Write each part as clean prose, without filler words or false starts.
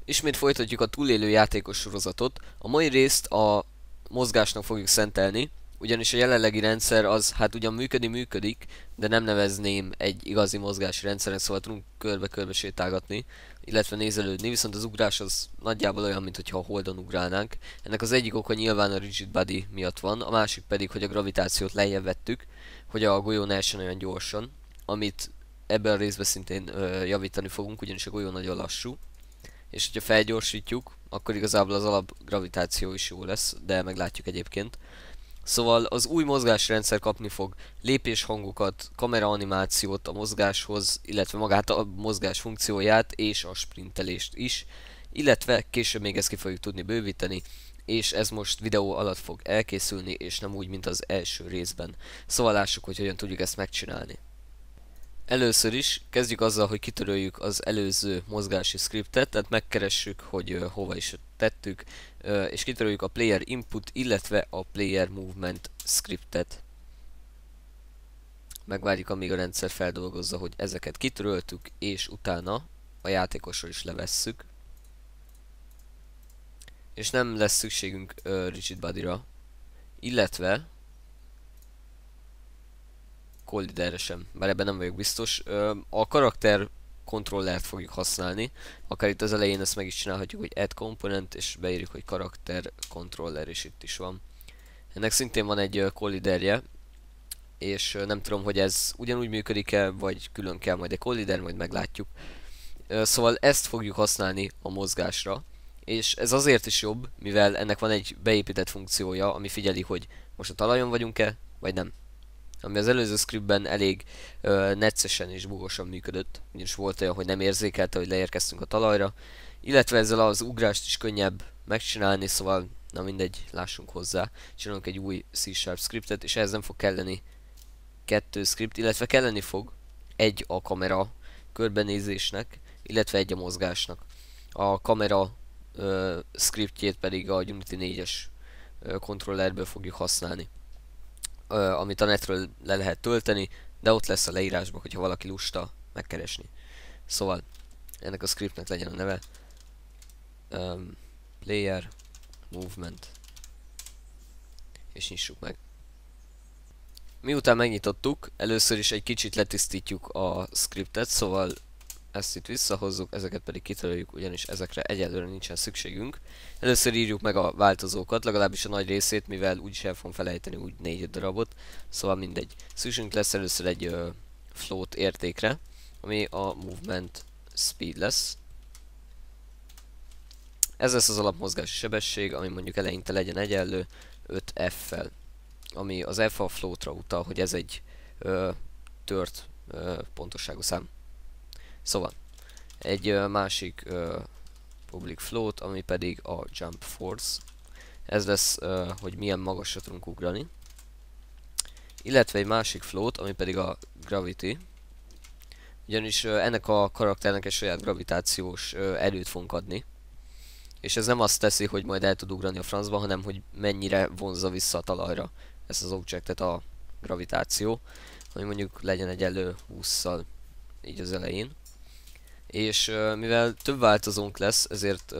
Ismét folytatjuk a túlélő játékos sorozatot. A mai részt a mozgásnak fogjuk szentelni, ugyanis a jelenlegi rendszer az hát ugyan működik, de nem nevezném egy igazi mozgási rendszeren, szóval tudunk körbe-körbe sétálgatni, illetve nézelődni, viszont az ugrás az nagyjából olyan, mintha a Holdon ugrálnánk. Ennek az egyik oka nyilván a rigid body miatt van, a másik pedig, hogy a gravitációt lejjebb vettük, hogy a golyó ne essen olyan gyorsan, amit ebben a részben szintén javítani fogunk, ugyanis a golyó nagyon lassú. És hogyha felgyorsítjuk, akkor igazából az alapgravitáció is jó lesz, de meglátjuk egyébként. Szóval az új mozgásrendszer kapni fog lépéshangokat, kameraanimációt a mozgáshoz, illetve magát a mozgás funkcióját és a sprintelést is, illetve később még ezt ki fogjuk tudni bővíteni, és ez most videó alatt fog elkészülni, és nem úgy, mint az első részben. Szóval lássuk, hogy hogyan tudjuk ezt megcsinálni. Először is kezdjük azzal, hogy kitöröljük az előző mozgási scriptet, tehát megkeressük, hogy hova is tettük, és kitöröljük a player input, illetve a player movement scriptet. Megvárjuk, amíg a rendszer feldolgozza, hogy ezeket kitöröltük, és utána a játékosról is levesszük. És nem lesz szükségünk rigid bodyra, illetve Colliderre sem, bár ebben nem vagyok biztos. A karakter kontrollert fogjuk használni, akár itt az elején ezt meg is csinálhatjuk, hogy add component, és beírjuk, hogy karakter controller, és itt is van. Ennek szintén van egy colliderje, és nem tudom, hogy ez ugyanúgy működik-e, vagy külön kell majd egy collider, majd meglátjuk. Szóval ezt fogjuk használni a mozgásra, és ez azért is jobb, mivel ennek van egy beépített funkciója, ami figyeli, hogy most a talajon vagyunk-e, vagy nem. Ami az előző scriptben elég neccesen és bugosan működött, ugyanis volt olyan, hogy nem érzékelte, hogy leérkeztünk a talajra, illetve ezzel az ugrást is könnyebb megcsinálni, szóval na mindegy, lássunk hozzá. Csinálunk egy új C# scriptet, és ehhez nem fog kelleni 2 script, illetve kelleni fog egy a kamera körbenézésnek, illetve egy a mozgásnak. A kamera scriptjét pedig a Unity 4-es kontrollerből fogjuk használni, amit a netről le lehet tölteni, de ott lesz a leírásban, hogyha valaki lusta megkeresni. Szóval ennek a scriptnek legyen a neve player movement, és nyissuk meg. Miután megnyitottuk, először is egy kicsit letisztítjuk a scriptet, szóval ezt itt visszahozzuk, ezeket pedig kitöröljük, ugyanis ezekre egyelőre nincsen szükségünk. Először írjuk meg a változókat, legalábbis a nagy részét, mivel úgyis el fogom felejteni úgy 4 darabot, szóval mindegy. Szükségünk lesz először egy float értékre, ami a movement speed lesz. Ez lesz az alapmozgási sebesség, ami mondjuk eleinte legyen egyenlő 5f-fel, ami az f a floatra utal, hogy ez egy tört pontosságú szám. Szóval egy másik public float, ami pedig a jump force. Ez lesz, hogy milyen magasra tudunk ugrani. Illetve egy másik float, ami pedig a gravity. Ugyanis ennek a karakternek egy saját gravitációs erőt fogunk adni. És ez nem azt teszi, hogy majd el tud ugrani a francba, hanem hogy mennyire vonzza vissza a talajra ezt az objectet a gravitáció. Ami mondjuk legyen egyenlő 20-szal így az elején. És mivel több változónk lesz, ezért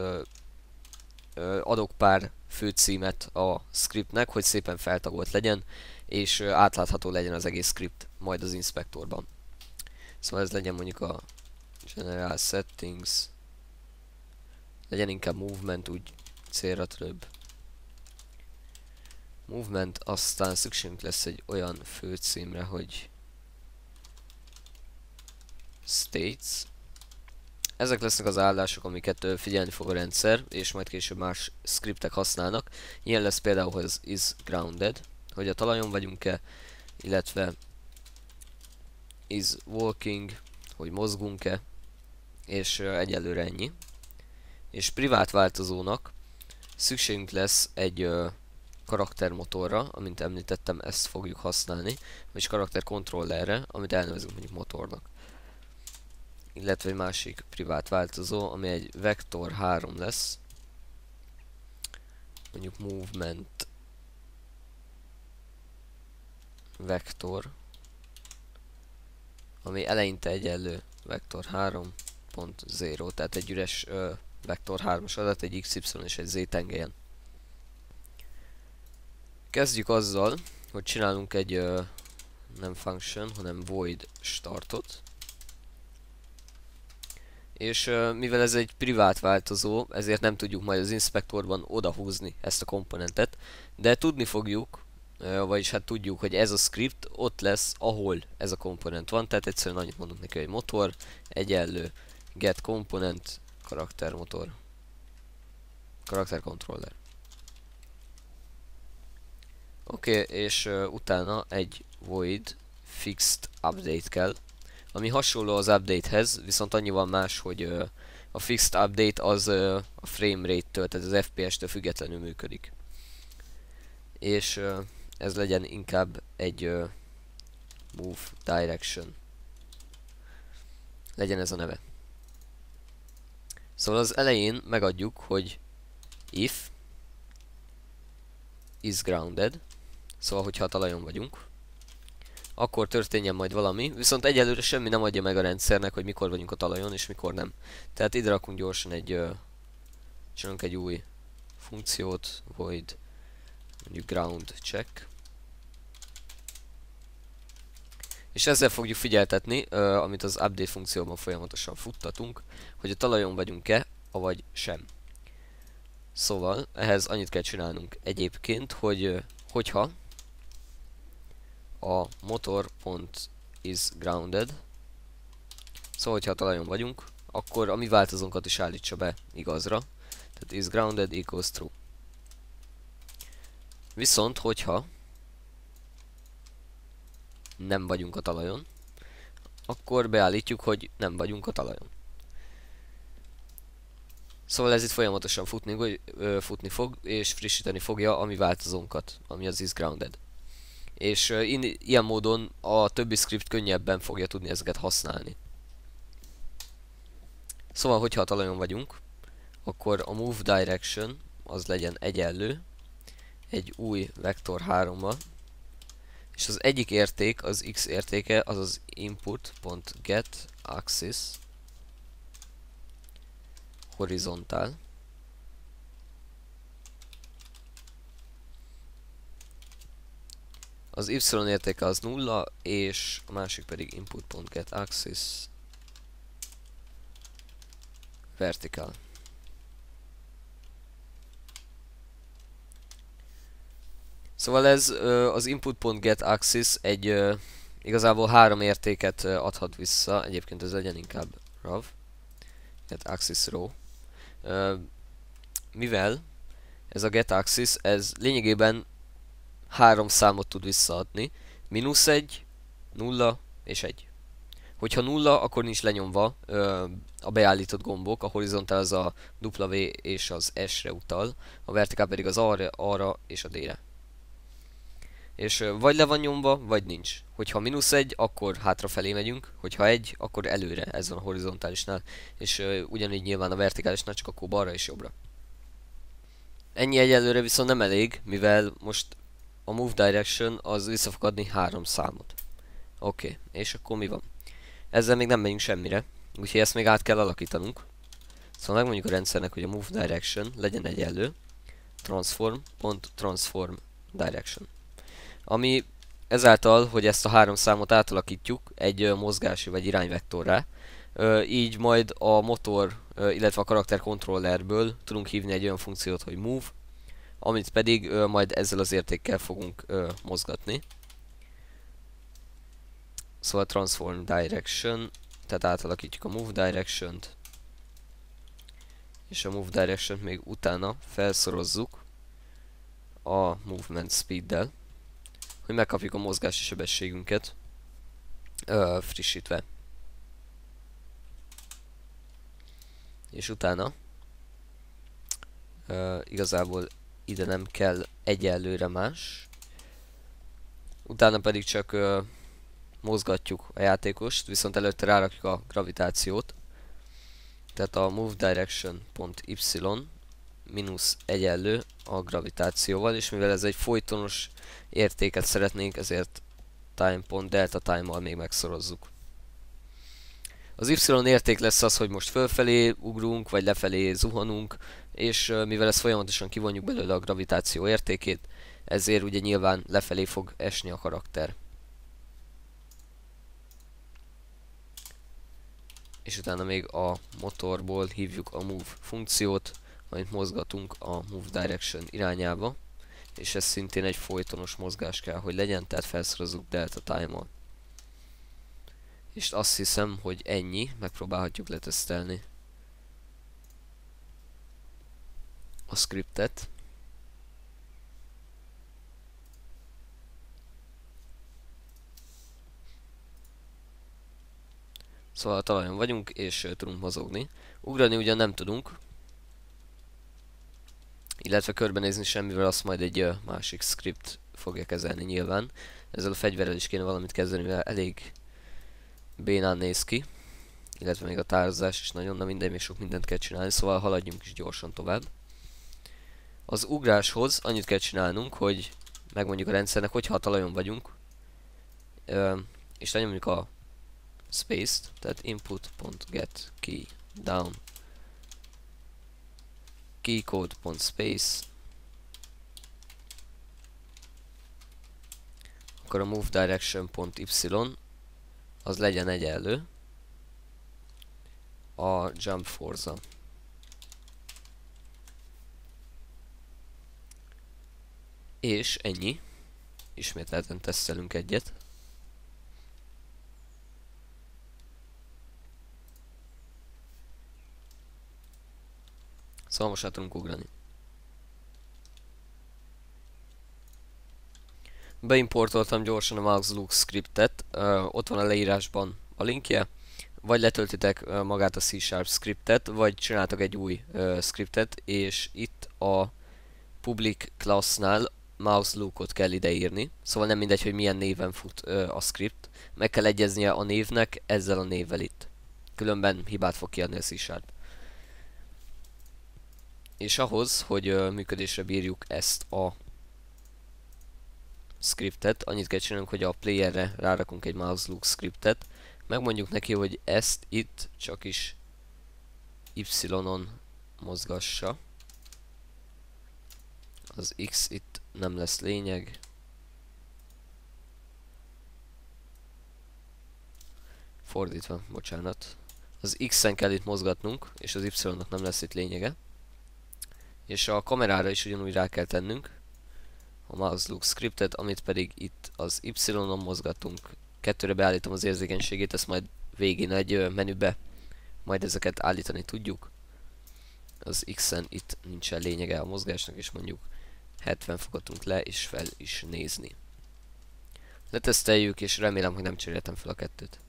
adok pár főcímet a scriptnek, hogy szépen feltagolt legyen, és átlátható legyen az egész script majd az inspektorban. Szóval ez legyen mondjuk a General Settings, legyen inkább Movement, úgy célra több. Movement, aztán szükségünk lesz egy olyan főcímre, hogy States. Ezek lesznek az állások, amiket figyelni fog a rendszer, és majd később más scriptek használnak. Ilyen lesz például, hogy az is grounded, hogy a talajon vagyunk-e, illetve is walking, hogy mozgunk-e, és egyelőre ennyi. És privát változónak szükségünk lesz egy karaktermotorra, amint említettem, ezt fogjuk használni, vagyis karakter controllerre, amit elnevezünk mondjuk motornak. Illetve egy másik privát változó, ami egy vektor 3 lesz. Mondjuk movement vektor, ami eleinte egyenlő vektor 3.0, tehát egy üres vektor 3-as adat egy x, y és egy z tengelyen. Kezdjük azzal, hogy csinálunk egy nem function, hanem void startot. És mivel ez egy privát változó, ezért nem tudjuk majd az inspektorban odahúzni ezt a komponentet, de tudni fogjuk, vagyis hát tudjuk, hogy ez a script ott lesz, ahol ez a komponent van, tehát egyszerűen annyit mondunk neki, hogy motor egyenlő get component karaktermotor karakter controller. Oké, és utána egy void fixed update kell, ami hasonló az updatehez, viszont annyival más, hogy a fixed update az a frame rate-től, tehát az FPS-től függetlenül működik. És ez legyen inkább egy move direction. Legyen ez a neve. Szóval az elején megadjuk, hogy if is grounded, szóval hogyha a talajon vagyunk, akkor történjen majd valami, viszont egyelőre semmi nem adja meg a rendszernek, hogy mikor vagyunk a talajon és mikor nem. Tehát ide rakunk gyorsan csinálunk egy új funkciót, void mondjuk ground check. És ezzel fogjuk figyeltetni, amit az update funkcióban folyamatosan futtatunk, hogy a talajon vagyunk-e, avagy sem. Szóval ehhez annyit kell csinálnunk egyébként, hogy hogyha a motor.is grounded, szóval hogyha a talajon vagyunk, akkor a mi változónkat is állítsa be igazra, tehát is grounded equals true. Viszont hogyha nem vagyunk a talajon, akkor beállítjuk, hogy nem vagyunk a talajon. Szóval ez itt folyamatosan futni fog, és frissíteni fogja a mi változónkat, ami az is grounded. És ilyen módon a többi script könnyebben fogja tudni ezeket használni. Szóval, hogyha a talajon vagyunk, akkor a move direction az legyen egyenlő egy új vektor 3-mal, és az egyik érték, az x értéke, az az input.get axis horizontal. Az y értéke az 0, és a másik pedig input.get axis vertical. Szóval ez az input.get axis egy igazából 3 értéket adhat vissza, egyébként ez legyen inkább raw, get axis row. Mivel ez a get axis, ez lényegében 3 számot tud visszaadni, -1, 0 és 1. Hogyha 0, akkor nincs lenyomva a beállított gombok, a horizontál az a W és az S-re utal, a vertikál pedig az A-ra és a D-re. És vagy le van nyomva, vagy nincs. Hogyha -1, akkor hátrafelé megyünk, hogyha 1, akkor előre, ez van a horizontálisnál, és ugyanígy nyilván a vertikálisnál, csak akkor balra és jobbra. Ennyi egyelőre viszont nem elég, mivel most a move direction az vissza fog adni 3 számot. Oké, és akkor mi van? Ezzel még nem megyünk semmire, úgyhogy ezt még át kell alakítanunk. Szóval megmondjuk a rendszernek, hogy a move direction legyen egyenlő transform direction. Ami ezáltal, hogy ezt a 3 számot átalakítjuk egy mozgási vagy irányvektorrá, így majd a motor, illetve a karakter controllerből tudunk hívni egy olyan funkciót, hogy move, amit pedig majd ezzel az értékkel fogunk mozgatni. Szóval transform direction, tehát átalakítjuk a move direction-t, és a move direction-t még utána felszorozzuk a movement speed-del, hogy megkapjuk a mozgási sebességünket frissítve. És utána igazából ide nem kell egyelőre más. Utána pedig csak mozgatjuk a játékost, viszont előtte rárakjuk a gravitációt. Tehát a move direction.y mínusz egyenlő a gravitációval, és mivel ez egy folytonos értéket szeretnénk, ezért time.delta time-mal még megszorozzuk. Az Y érték lesz az, hogy most fölfelé ugrunk, vagy lefelé zuhanunk, és mivel ezt folyamatosan kivonjuk belőle a gravitáció értékét, ezért ugye nyilván lefelé fog esni a karakter. És utána még a motorból hívjuk a move funkciót, amit mozgatunk a move direction irányába, és ez szintén egy folytonos mozgás kell, hogy legyen, tehát felszorozzuk delta time-on. És azt hiszem, hogy ennyi, megpróbálhatjuk letesztelni a scriptet. Szóval a talajon vagyunk, és tudunk mozogni. Ugrani ugyan nem tudunk, illetve körbenézni semmivel, azt majd egy másik script fogja kezelni nyilván. Ezzel a fegyverrel is kéne valamit kezdeni, mivel elég bénán néz ki. Illetve még a tározás is nagyon, na mindegy, még sok mindent kell csinálni, szóval haladjunk is gyorsan tovább. Az ugráshoz annyit kell csinálnunk, hogy megmondjuk a rendszernek, hogyha a talajon vagyunk, és lenyomjuk a space-t, tehát input.get key down keycode.space, akkor a move direction.y az legyen egyenlő a jump force-a. És ennyi. Ismételten tesztelünk egyet. Szóval most tudunk ugrani. Beimportoltam gyorsan a Mouse Look scriptet, ott van a leírásban a linkje, vagy letöltitek magát a C# scriptet, vagy csináltak egy új scriptet, és itt a public classnál Mouse Lookot kell ideírni, szóval nem mindegy, hogy milyen néven fut a script, meg kell egyeznie a névnek ezzel a névvel itt, különben hibát fog kiadni a C#. És ahhoz, hogy működésre bírjuk ezt a scriptet, annyit kell csinálnunk, hogy a playerre rárakunk egy Mouse Look scriptet, megmondjuk neki, hogy ezt itt csak is Y-on mozgassa. Az X itt nem lesz lényeg. Fordítva, bocsánat. Az X-en kell itt mozgatnunk, és az Y-nak nem lesz itt lényege. És a kamerára is ugyanúgy rá kell tennünk a Mouse Look scriptet, amit pedig itt az Y-on mozgatunk. Kettőre beállítom az érzékenységét, ezt majd végén egy menübe majd ezeket állítani tudjuk. Az X-en itt nincsen lényege a mozgásnak, és mondjuk 70 fokot tudunk le és fel is nézni. Leteszteljük, és remélem, hogy nem cseréltem fel a kettőt.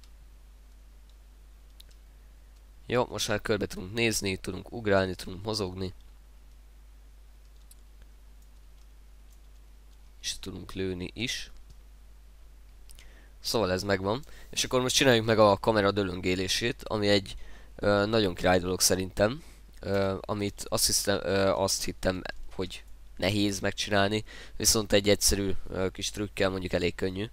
Jó, most már körbe tudunk nézni, tudunk ugrálni, tudunk mozogni. És tudunk lőni is. Szóval ez megvan. És akkor most csináljuk meg a kamera dölöngélését, ami egy nagyon király dolog szerintem. Amit azt hittem, hogy nehéz megcsinálni, viszont egy egyszerű kis trükkel mondjuk elég könnyű.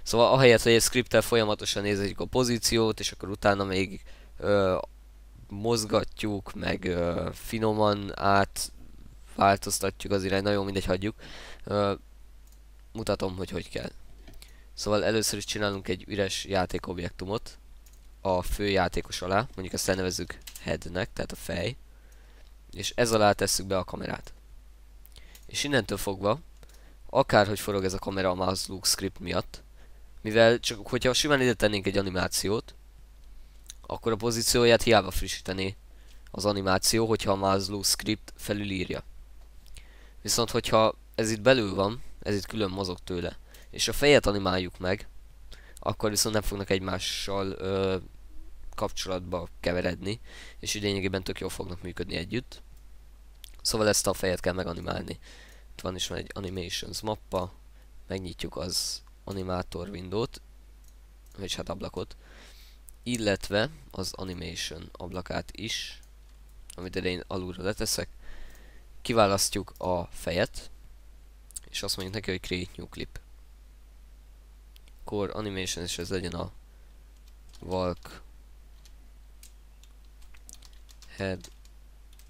Szóval ahelyett, hogy egy scripttel folyamatosan nézzük a pozíciót, és akkor utána még mozgatjuk, meg finoman átváltoztatjuk az irányt, nagyon mindegy, hagyjuk. Mutatom, hogy kell. Szóval először is csinálunk egy üres játékobjektumot a fő játékos alá, mondjuk ezt elnevezzük headnek, tehát a fej, és ez alá tesszük be a kamerát. És innentől fogva, akárhogy forog ez a kamera a Mouse Look script miatt, mivel csak hogyha simán ide tennénk egy animációt, akkor a pozícióját hiába frissítené az animáció, hogyha a Mouse Look script felülírja. Viszont hogyha ez itt belül van, ez itt külön mozog tőle, és a fejet animáljuk meg, akkor viszont nem fognak egymással kapcsolatba keveredni, és így lényegében tök jól fognak működni együtt. Szóval ezt a fejet kell meganimálni. Itt van is már egy animations mappa, megnyitjuk az animator window-t, vagy hát ablakot, illetve az animation ablakát is, amit én alulra leteszek. Kiválasztjuk a fejet, és azt mondjuk neki, hogy create new clip. Core animation, és ez legyen a Valk head,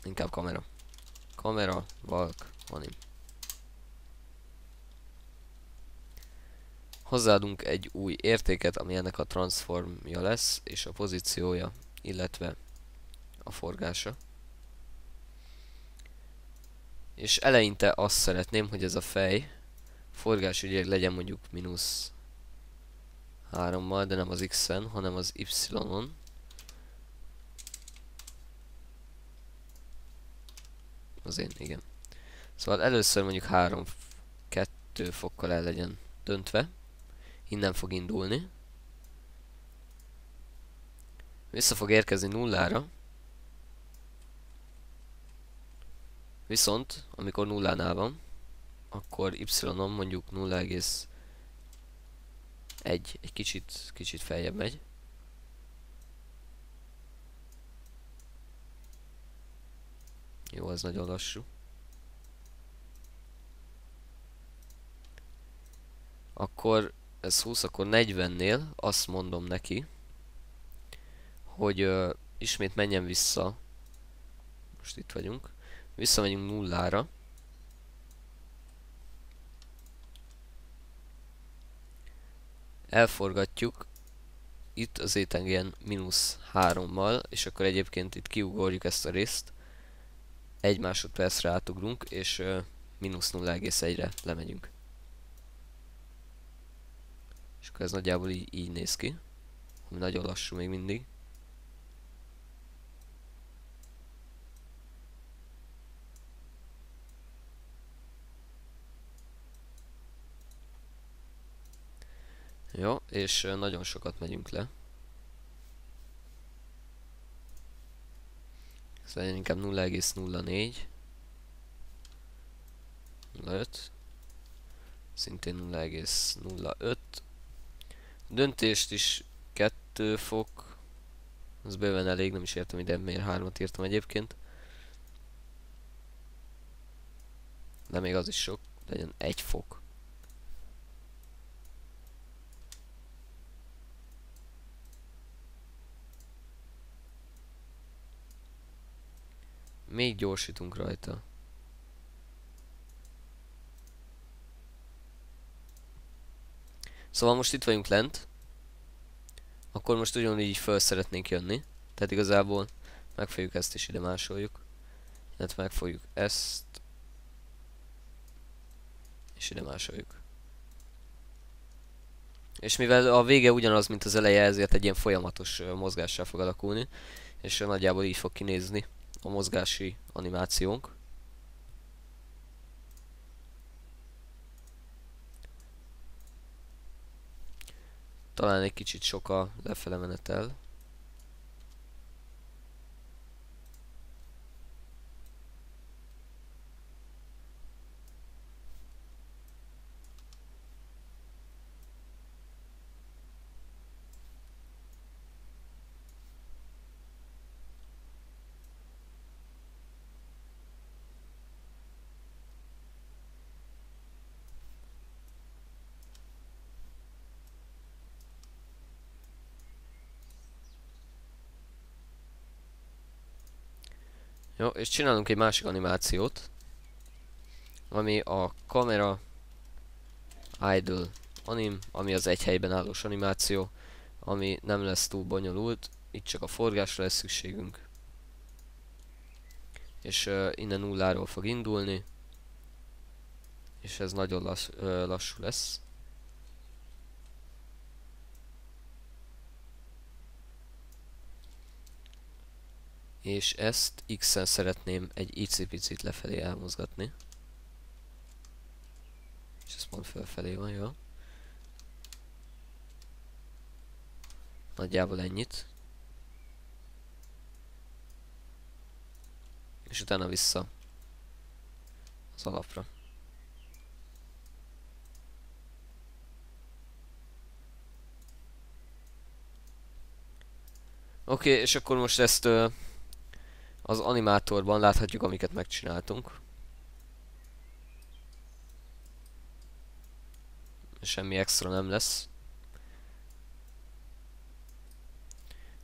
inkább kamera. Kamera, walk, anim. Hozzáadunk egy új értéket, ami ennek a transformja lesz, és a pozíciója, illetve a forgása. És eleinte azt szeretném, hogy ez a fej forgásügyileg legyen mondjuk -3-mal, de nem az X-en, hanem az Y-on. Az én, igen. Szóval először mondjuk 2 fokkal el legyen döntve. Innen fog indulni. Vissza fog érkezni 0-ra. Viszont, amikor 0-nál van, akkor Y-on mondjuk 0,1, egy kicsit feljebb megy. Jó, ez nagyon lassú. Akkor ez 20, akkor 40-nél azt mondom neki, hogy ismét menjen vissza. Most itt vagyunk. Visszamegyünk 0-ra. Elforgatjuk itt az étengen -3-mal, és akkor egyébként itt kiugorjuk ezt a részt. 1 másodpercre átugrunk, és -0,1-re lemegyünk. És akkor ez nagyjából így néz ki. Ami nagyon lassú még mindig. Jó, és nagyon sokat megyünk le. Szóval inkább 0,04. 0,5. Szintén 0,05. Döntést is 2 fok. Az bőven elég, nem is értem ide miért 3-at írtam egyébként. De még az is sok, legyen 1 fok. Még gyorsítunk rajta. Szóval most itt vagyunk lent. Akkor most ugyanígy föl szeretnénk jönni. Tehát igazából megfogjuk ezt és ide másoljuk. Illetve megfogjuk ezt. És ide másoljuk. És mivel a vége ugyanaz, mint az eleje, ezért egy ilyen folyamatos mozgással fog alakulni. És nagyjából így fog kinézni a mozgási animációnk. Talán egy kicsit sok a lefele menetel. Jó, és csinálunk egy másik animációt, ami a kamera idle anim, ami az egy helyben állós animáció, ami nem lesz túl bonyolult, itt csak a forgásra lesz szükségünk. És innen 0-ról fog indulni, és ez nagyon lassú lesz. És ezt X-en szeretném egy icipicit lefelé elmozgatni. És ez pont felfelé van, jó? Nagyjából ennyit. És utána vissza az alapra. Oké, és akkor most ezt az animátorban láthatjuk, amiket megcsináltunk. Semmi extra nem lesz.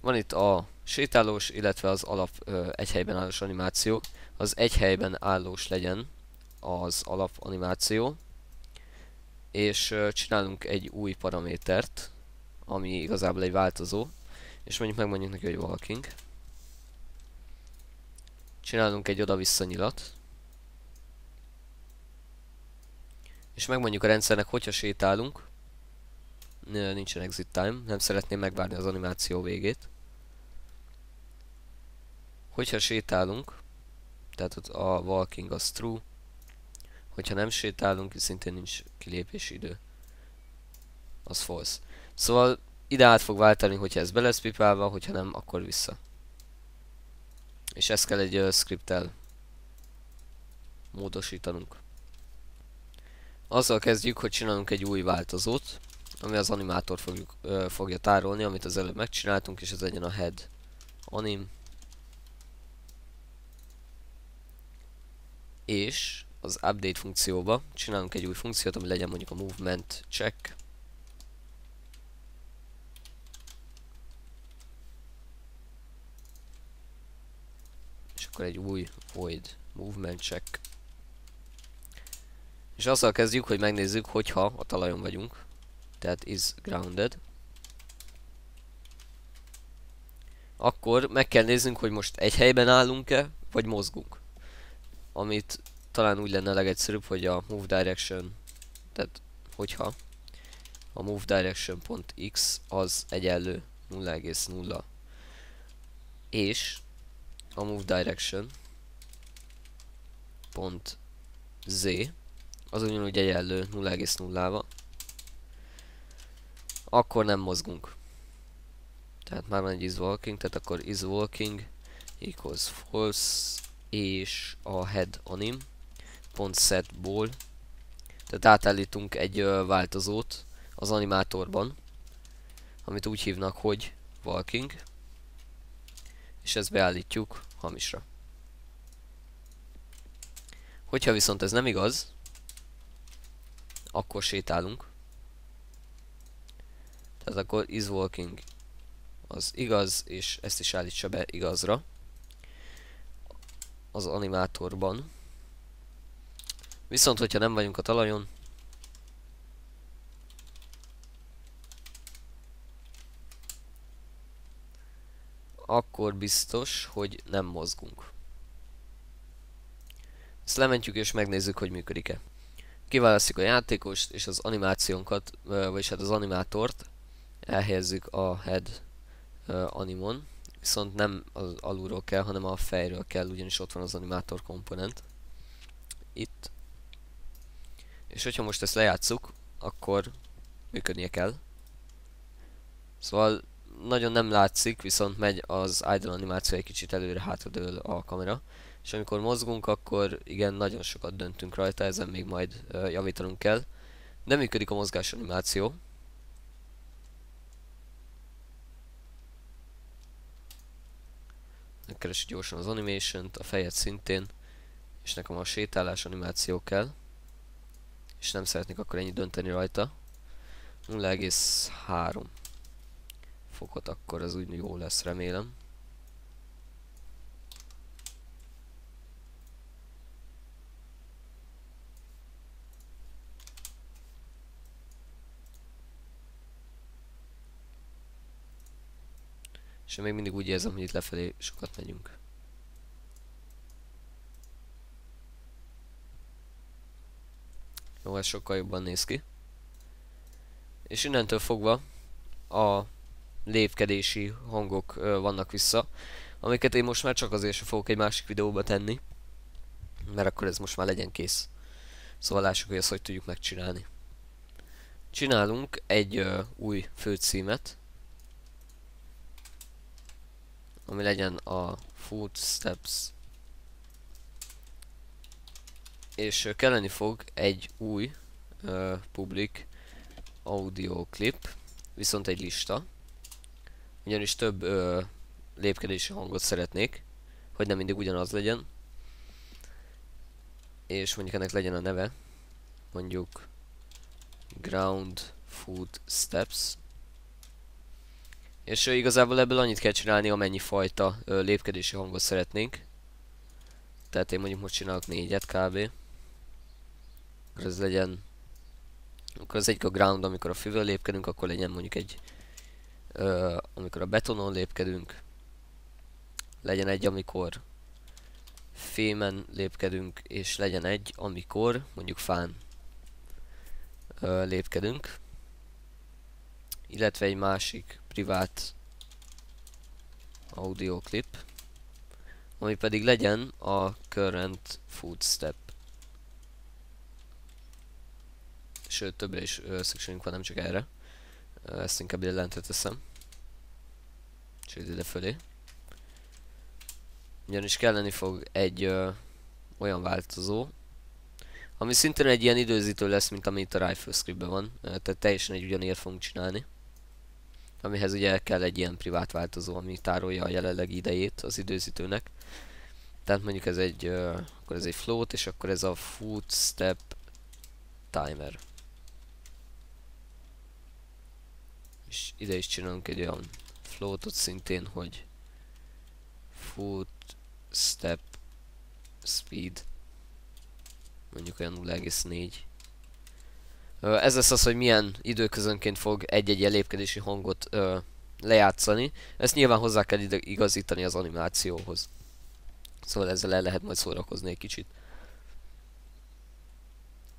Van itt a sétálós, illetve az alap egy helyben állós animáció. Az egy helyben állós legyen az alap animáció, és csinálunk egy új paramétert, ami igazából egy változó, és mondjuk megmondjuk neki, hogy walking. Csinálunk egy oda-vissza nyilat, és megmondjuk a rendszernek, hogyha sétálunk, nincsen exit time, nem szeretném megvárni az animáció végét. Hogyha sétálunk, tehát ott a walking az true, hogyha nem sétálunk, szintén nincs kilépési idő, az false. Szóval ide át fog váltani, hogyha ez be lesz pipálva, hogyha nem, akkor vissza. És ezt kell egy scripttel módosítanunk. Azzal kezdjük, hogy csinálunk egy új változót, ami az animátort fogja tárolni, amit az előbb megcsináltunk, és ez legyen a head anim. És az update funkcióba csinálunk egy új funkciót, ami legyen mondjuk a movement check. És akkor egy új void movement check. És azzal kezdjük, hogy megnézzük, hogyha a talajon vagyunk. Tehát is grounded. Akkor meg kell néznünk, hogy most egy helyben állunk-e, vagy mozgunk. Amit talán úgy lenne a legegyszerűbb, hogy a move direction, tehát hogyha a move direction.x az egyenlő 0,0 és a move direction.z az ugyanúgy egyenlő 0,0-val, akkor nem mozgunk. Tehát már van egy is walking, tehát akkor is walking equals false, és a head anim .setból, tehát átállítunk egy változót az animátorban, amit úgy hívnak, hogy walking, és ezt beállítjuk hamisra. Hogyha viszont ez nem igaz, akkor sétálunk. Tehát akkor is walking az igaz, és ezt is állítsa be igazra az animátorban. Viszont, hogyha nem vagyunk a talajon, akkor biztos, hogy nem mozgunk. Ezt lementjük és megnézzük, hogy működik-e. Kiválasztjuk a játékost, és az animációnkat, vagyis hát az animátort elhelyezzük a head animon, viszont nem az alulról kell, hanem a fejről kell, ugyanis ott van az animátor komponent. Itt. És hogyha most ezt lejátsszuk, akkor működnie kell. Szóval nagyon nem látszik, viszont megy az idle animáció, egy kicsit előre-hátradől a kamera. És amikor mozgunk, akkor igen, nagyon sokat döntünk rajta, ezen még majd javítanunk kell. De működik a mozgás animáció. Megkeressük gyorsan az animation-t, a fejet szintén, és nekem a sétálás animáció kell. És nem szeretnék akkor ennyit dönteni rajta. 0,3 fokot, akkor az úgy jó lesz, remélem. És még mindig úgy érzem, hogy itt lefelé sokat megyünk. Jó, ez sokkal jobban néz ki. És innentől fogva a lépkedési hangok vannak vissza, amiket én most már csak azért sem fogok egy másik videóba tenni, mert akkor ez most már legyen kész. Szóval lássuk, hogy ezt hogy tudjuk megcsinálni. Csinálunk egy új főcímet, ami legyen a footsteps, és kelleni fog egy új public audio clip, viszont egy lista, ugyanis több lépkedési hangot szeretnék, hogy nem mindig ugyanaz legyen, és mondjuk ennek legyen a neve, mondjuk ground footsteps, És igazából ebből annyit kell csinálni, amennyi fajta lépkedési hangot szeretnénk. Tehát én mondjuk most csinálok 4-et kb. Akkor ez legyen... Akkor az egyik a ground, amikor a fűvel lépkedünk, akkor legyen mondjuk egy... amikor a betonon lépkedünk. Legyen egy, amikor fémen lépkedünk, és legyen egy, amikor mondjuk fán lépkedünk. Illetve egy másik privát audio clip, ami pedig legyen a current footstep. Sőt, többre is szükségünk van, nem csak erre. Ezt inkább ide lentre teszem. Sőt, ide fölé. Ugyanis kelleni fog egy olyan változó, ami szintén egy ilyen időzítő lesz, mint ami itt a Rifle scriptben van. Tehát teljesen egy ugyaniért fogunk csinálni. Amihez ugye kell egy ilyen privát változó, ami tárolja a jelenlegi idejét az időzítőnek. Tehát mondjuk ez egy, akkor ez egy float, és akkor ez a footstep timer. És ide is csinálunk egy olyan floatot szintén, hogy footstep speed, mondjuk olyan 0,4. Ez lesz az, hogy milyen időközönként fog egy-egy lépkedési hangot lejátszani. Ezt nyilván hozzá kell igazítani az animációhoz. Szóval ezzel el lehet majd szórakozni egy kicsit.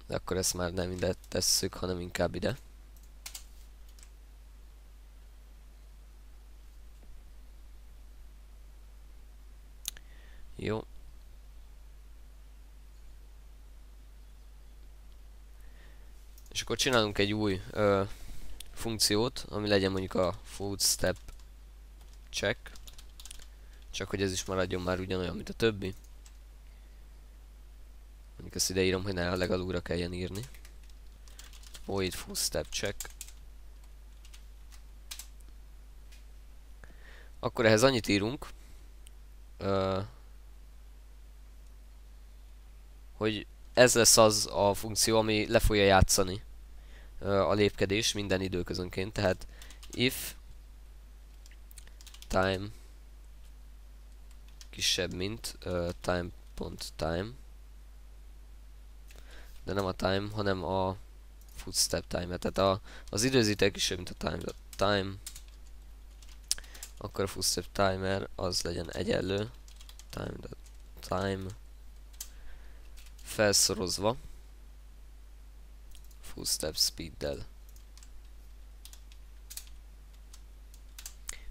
De akkor ezt már nem ide tesszük, hanem inkább ide. Jó. És akkor csinálunk egy új funkciót, ami legyen mondjuk a footstep check. Csak hogy ez is maradjon már ugyanolyan, mint a többi. Mondjuk ezt ide írom, hogy ne a legalulra kelljen írni. Void footstep check. Akkor ehhez annyit írunk, hogy ez lesz az a funkció, ami le fogja játszani a lépkedés minden időközönként. Tehát if time kisebb, mint time.time, de nem a time, hanem a footstep timer. Tehát az időzítő kisebb, mint a time, akkor a footstep timer az legyen egyenlő time felszorozva footstep speeddel.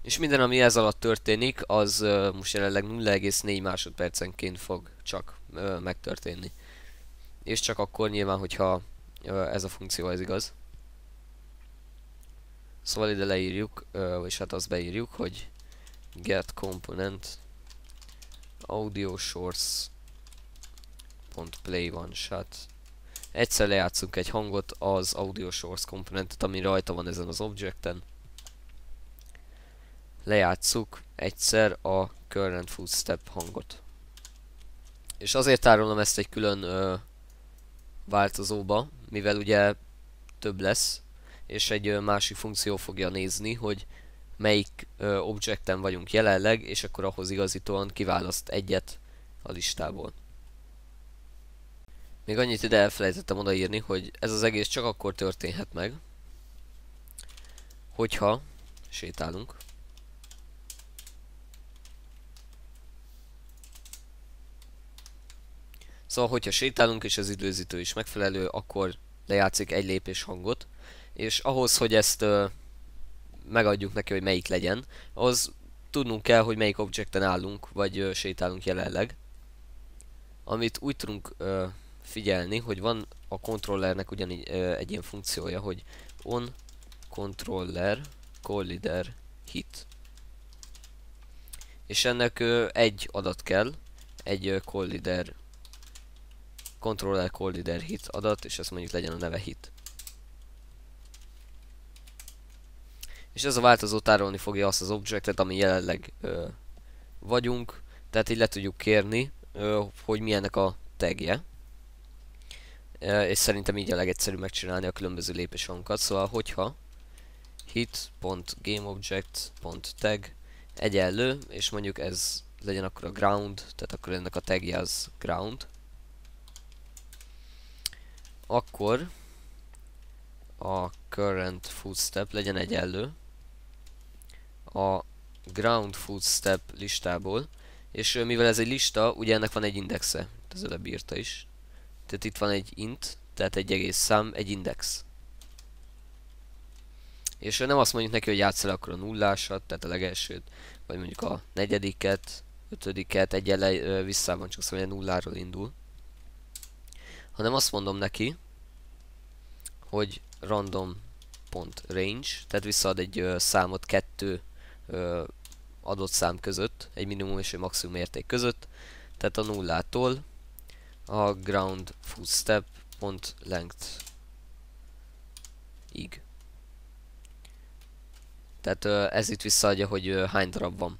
És minden, ami ez alatt történik, az most jelenleg 0,4 másodpercenként fog csak megtörténni. És csak akkor nyilván, hogyha ez a funkció ez igaz. Szóval ide leírjuk, és hát azt beírjuk, hogy get component audio source .play one shot. Egyszer lejátszunk egy hangot, az audio source komponentet, ami rajta van ezen az objecten. Lejátszuk egyszer a current footstep hangot. És azért tárolom ezt egy külön változóba, mivel ugye több lesz, és egy másik funkció fogja nézni, hogy melyik objecten vagyunk jelenleg, és akkor ahhoz igazítóan kiválaszt egyet a listából. Még annyit ide elfelejtettem odaírni, hogy ez az egész csak akkor történhet meg, hogyha sétálunk. Szóval, hogyha sétálunk és az időzítő is megfelelő, akkor lejátszik egy lépés hangot, és ahhoz, hogy ezt megadjuk neki, hogy melyik legyen, ahhoz tudnunk kell, hogy melyik objecten állunk, vagy sétálunk jelenleg. Amit úgy tudunk figyelni, hogy van a controllernek ugyanígy egy ilyen funkciója, hogy on controller collider hit. És ennek egy adat kell, egy controller collider hit adat, és ezt mondjuk legyen a neve hit. És ez a változó tárolni fogja azt az objectet, ami jelenleg vagyunk, tehát így le tudjuk kérni, hogy milyennek a tagje. És szerintem így a legegyszerűbb megcsinálni a különböző lépéshangokat. Szóval, hogyha hit.gameObject.tag egyenlő, és mondjuk ez legyen akkor a ground, tehát akkor ennek a tagje az ground. Akkor a current footstep legyen egyenlő a ground footstep listából, és mivel ez egy lista, ugye ennek van egy indexe, az előbb írta is. Tehát itt van egy int, tehát egy egész szám, egy index. És nem azt mondjuk neki, hogy játsz el akkor a nullásat, tehát a legelsőt, vagy mondjuk a negyediket, ötödiket, egyenle visszában csak szóval nulláról indul. Hanem azt mondom neki, hogy random.range, tehát visszaad egy számot kettő adott szám között, egy minimum és egy maximum érték között, tehát a nullától a ground footstep.length ig. Tehát ez itt visszaadja, hogy hány darab van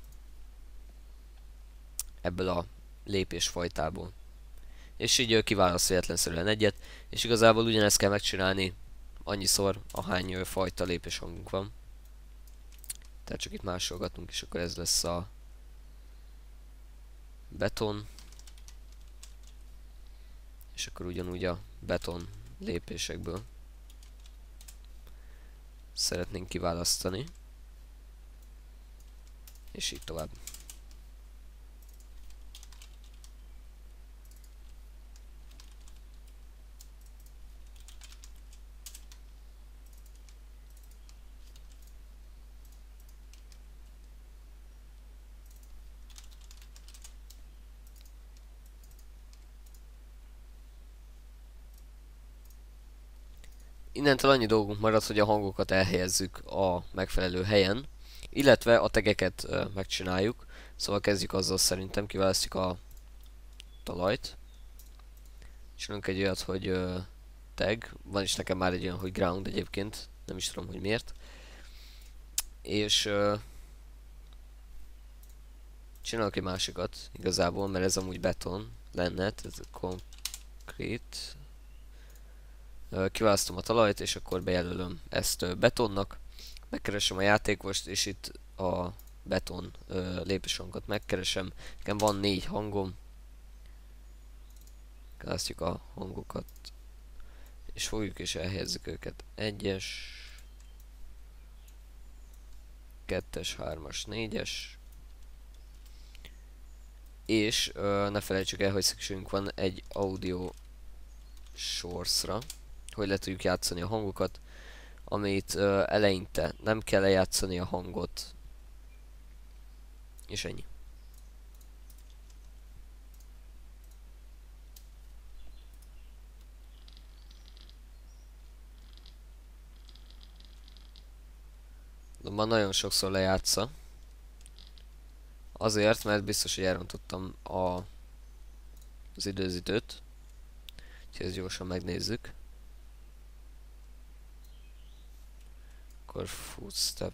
ebből a lépésfajtából. És így kiválaszt véletlenszerűen egyet, és igazából ugyanezt kell megcsinálni annyiszor, ahány fajta lépéshangunk van. Tehát csak itt másolgatunk, és akkor ez lesz a beton. És akkor ugyanúgy a beton lépésekből szeretnénk kiválasztani. És így tovább. Innentől annyi dolgunk marad, hogy a hangokat elhelyezzük a megfelelő helyen, illetve a tegeket megcsináljuk. Szóval kezdjük azzal, szerintem kiválasztjuk a talajt. Csinálunk egy olyat, hogy tag. Van is nekem már egy olyan, hogy ground egyébként. Nem is tudom, hogy miért. És csinálok egy másikat igazából, mert ez amúgy beton lenne. Ez concrete. Kiválasztom a talajt, és akkor bejelölöm ezt betonnak. Megkeresem a játékost, és itt a beton lépéshangot megkeresem. Nekem van 4 hangom. Választjuk a hangokat, és fogjuk és elhelyezzük őket. 1-es, 2-es, 3-as, 4-es. És ne felejtsük el, hogy szükségünk van egy audio source-ra, hogy le tudjuk játszani a hangokat, amit eleinte nem kell lejátszani a hangot, és ennyi. Már nagyon sokszor lejátsza. Azért, mert biztos, hogy elrontottam az időzítőt. Úgyhogy ezt gyorsan megnézzük. Akkor footstep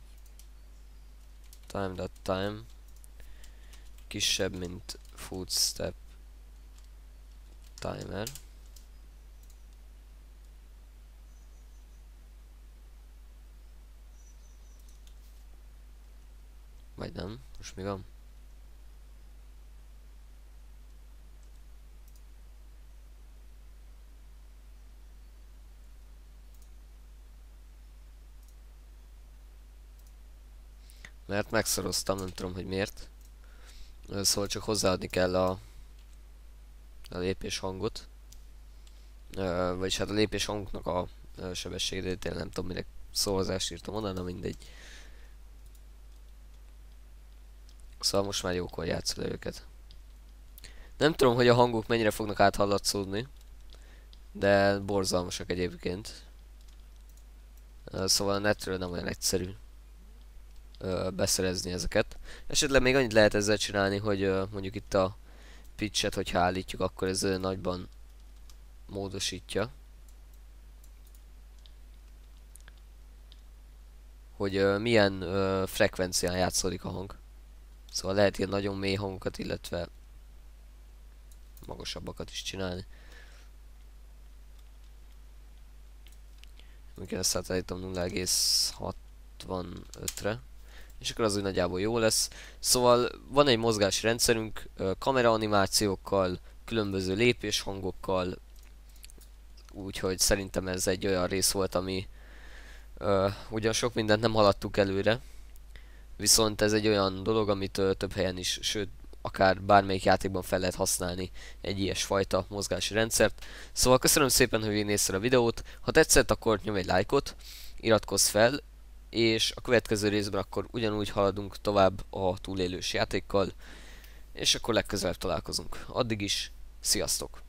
time.time kisebb, mint footstep timer. Vagy nem? Most mi van? Mert megszoroztam, nem tudom, hogy miért. Szóval csak hozzáadni kell a lépés hangot. Vagyis hát a lépés hangoknak a sebességét, én nem tudom, mire szóhozást írtam oda, na mindegy. Szóval most már jókor játszol le őket. Nem tudom, hogy a hangok mennyire fognak áthallatszódni, de borzalmasak egyébként. Szóval a netről nem olyan egyszerű beszerezni ezeket. Esetleg még annyit lehet ezzel csinálni, hogy mondjuk itt a pitchet, hogyha állítjuk, akkor ez nagyban módosítja. Hogy milyen frekvencián játszódik a hang. Szóval lehet ilyen nagyon mély hangokat, illetve magasabbakat is csinálni. Amikor ezt átállítom 0,60 65-re. És akkor az úgy nagyjából jó lesz. Szóval van egy mozgási rendszerünk, kameraanimációkkal, különböző lépéshangokkal, úgyhogy szerintem ez egy olyan rész volt, ami ugyan sok mindent nem haladtuk előre, viszont ez egy olyan dolog, amit több helyen is, sőt, akár bármelyik játékban fel lehet használni egy ilyesfajta mozgási rendszert. Szóval köszönöm szépen, hogy végignézted a videót, ha tetszett, akkor nyomj egy lájkot, iratkozz fel, és a következő részben akkor ugyanúgy haladunk tovább a túlélős játékkal, és akkor legközelebb találkozunk. Addig is, sziasztok!